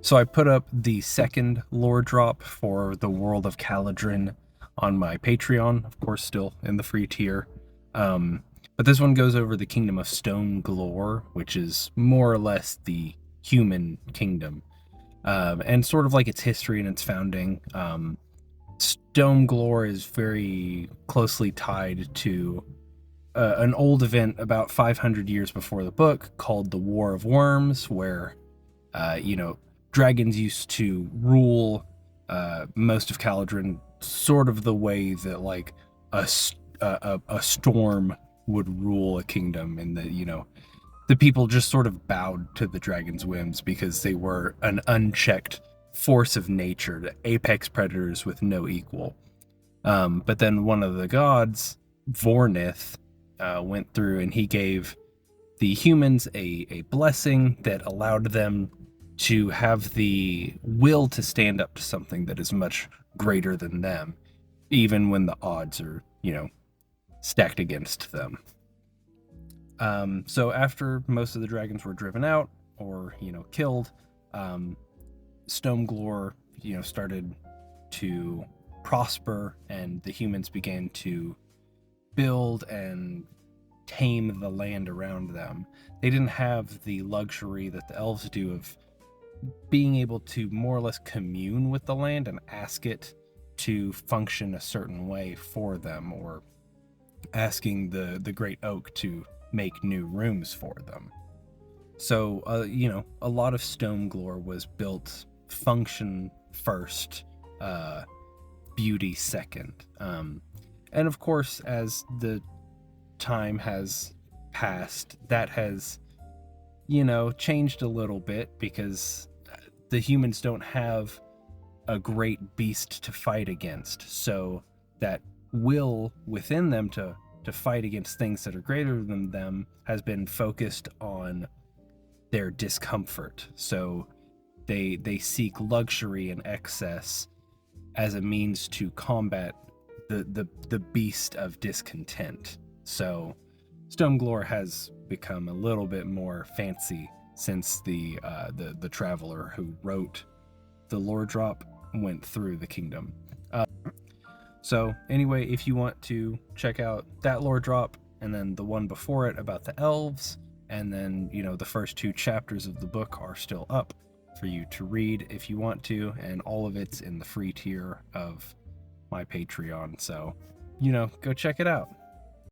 So I put up the second lore drop for the World of Caladrin on my Patreon, of course, still in the free tier. Um, but this one goes over the Kingdom of Stone Glor, which is more or less the human kingdom, and sort of like its history and its founding. Stone Glor is very closely tied to an old event about 500 years before the book called the War of Worms, where you know, dragons used to rule most of Caladrin sort of the way that like a storm would rule a kingdom, and that the people just sort of bowed to the dragon's whims because they were an unchecked force of nature, the apex predators with no equal. But then one of the gods, Vornith, went through and he gave the humans a blessing that allowed them to have the will to stand up to something that is much greater than them, even when the odds are, stacked against them. So after most of the dragons were driven out or, killed, Stoneglor, started to prosper and the humans began to build and tame the land around them. They didn't have the luxury that the elves do of being able to more or less commune with the land and ask it to function a certain way for them, or asking the great oak to make new rooms for them. So, a lot of Stoneglor was built function first, beauty second. And of course, as the time has passed, that has, changed a little bit because the humans don't have a great beast to fight against. So that will within them to fight against things that are greater than them has been focused on their discomfort. So they seek luxury and excess as a means to combat the beast of discontent. So Stoneglor has become a little bit more fancy since the traveler who wrote the lore drop went through the kingdom. So anyway, if you want to check out that lore drop and then the one before it about the elves, and then the first two chapters of the book are still up for you to read if you want to, and all of it's in the free tier of my Patreon. So go check it out.